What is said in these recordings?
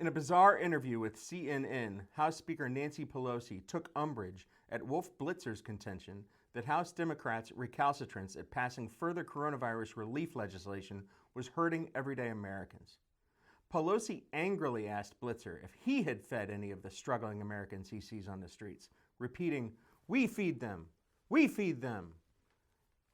In a bizarre interview with CNN, House Speaker Nancy Pelosi took umbrage at Wolf Blitzer's contention that House Democrats' recalcitrance at passing further coronavirus relief legislation was hurting everyday Americans. Pelosi angrily asked Blitzer if he had fed any of the struggling Americans he sees on the streets, repeating, "We feed them! We feed them!"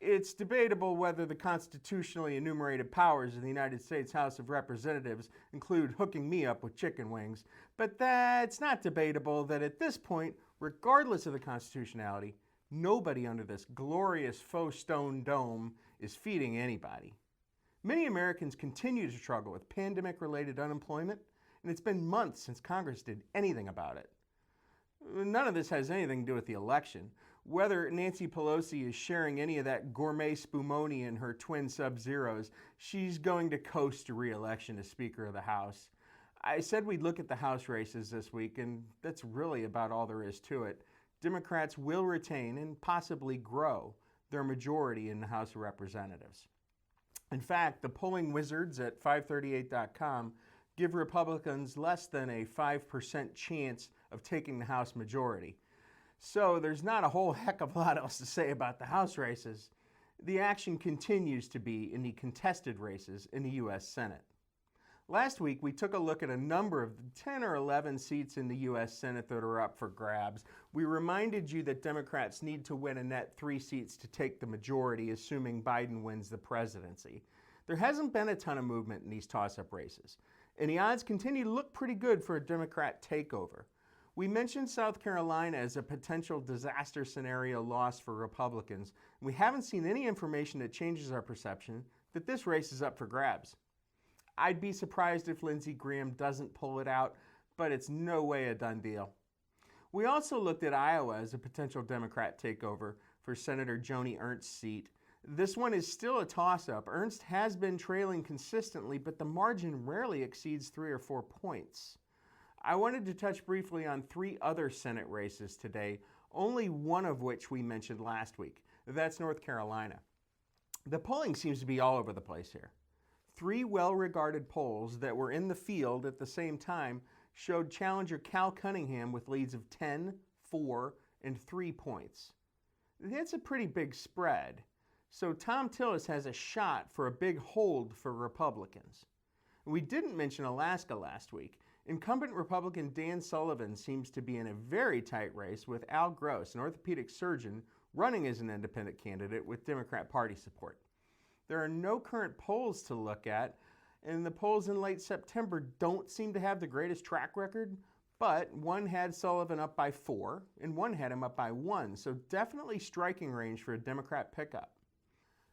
It's debatable whether the constitutionally enumerated powers of the United States House of Representatives include hooking me up with chicken wings, but that's not debatable that at this point, regardless of the constitutionality, nobody under this glorious faux stone dome is feeding anybody. Many Americans continue to struggle with pandemic-related unemployment, and it's been months since Congress did anything about it. None of this has anything to do with the election. Whether Nancy Pelosi is sharing any of that gourmet spumoni in her twin Sub-Zeros, she's going to coast to re-election as Speaker of the House. I said we'd look at the House races this week, and that's really about all there is to it. Democrats will retain and possibly grow their majority in the House of Representatives. In fact, the polling wizards at 538.com give Republicans less than a 5% chance of taking the House majority. So there's not a whole heck of a lot else to say about the House races. The action continues to be in the contested races in the U.S. Senate. Last week, we took a look at a number of the 10 or 11 seats in the U.S. Senate that are up for grabs. We reminded you that Democrats need to win a net 3 seats to take the majority, assuming Biden wins the presidency. There hasn't been a ton of movement in these toss-up races, and the odds continue to look pretty good for a Democrat takeover. We mentioned South Carolina as a potential disaster scenario loss for Republicans, and we haven't seen any information that changes our perception that this race is up for grabs. I'd be surprised if Lindsey Graham doesn't pull it out, but it's no way a done deal. We also looked at Iowa as a potential Democrat takeover for Senator Joni Ernst's seat. This one is still a toss-up. Ernst has been trailing consistently, but the margin rarely exceeds 3 or 4 points. I wanted to touch briefly on 3 other Senate races today, only one of which we mentioned last week. That's North Carolina. The polling seems to be all over the place here. 3 well-regarded polls that were in the field at the same time showed challenger Cal Cunningham with leads of 10, 4, and 3 points. That's a pretty big spread. So Tom Tillis has a shot for a big hold for Republicans. We didn't mention Alaska last week. Incumbent Republican Dan Sullivan seems to be in a very tight race with Al Gross, an orthopedic surgeon, running as an independent candidate with Democrat Party support. There are no current polls to look at, and the polls in late September don't seem to have the greatest track record, but one had Sullivan up by 4, and one had him up by 1, so definitely striking range for a Democrat pickup.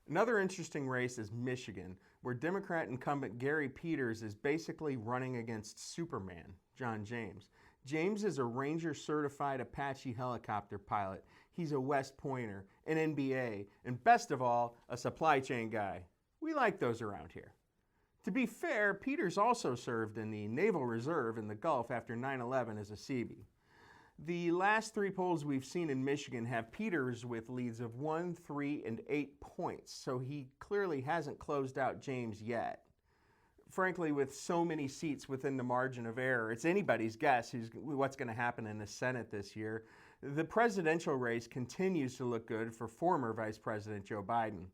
Another interesting race is Michigan, where Democrat incumbent Gary Peters is basically running against Superman, John James. James is a Ranger-certified Apache helicopter pilot. He's a West Pointer, an NBA, and best of all, a supply chain guy. We like those around here. To be fair, Peters also served in the Naval Reserve in the Gulf after 9/11 as a Seabee. The last 3 polls we've seen in Michigan have Peters with leads of 1, 3, and 8 points, so he clearly hasn't closed out James yet. Frankly, with so many seats within the margin of error, it's anybody's guess what's going to happen in the Senate this year. The presidential race continues to look good for former Vice President Joe Biden.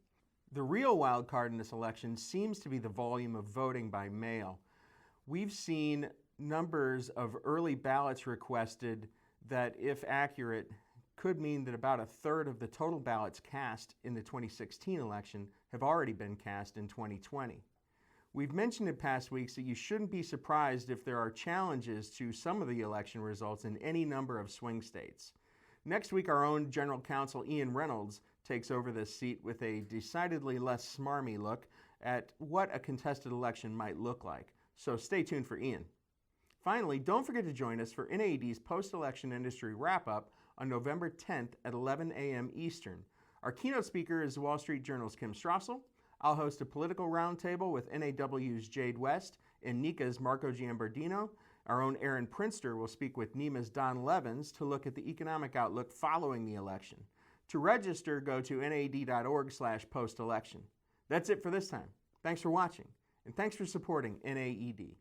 The real wild card in this election seems to be the volume of voting by mail. We've seen numbers of early ballots requested that, if accurate, could mean that about 1/3 of the total ballots cast in the 2016 election have already been cast in 2020. We've mentioned in past weeks that you shouldn't be surprised if there are challenges to some of the election results in any number of swing states. Next week, our own General Counsel Ian Reynolds takes over this seat with a decidedly less smarmy look at what a contested election might look like. So stay tuned for Ian. Finally, don't forget to join us for NAED's post-election industry wrap-up on November 10th at 11 a.m. Eastern. Our keynote speaker is Wall Street Journal's Kim Strassel. I'll host a political roundtable with NAW's Jade West and NICA's Marco Giambardino. Our own Aaron Prinster will speak with NEMA's Don Levins to look at the economic outlook following the election. To register, go to naed.org/postelection. That's it for this time. Thanks for watching, and thanks for supporting NAED.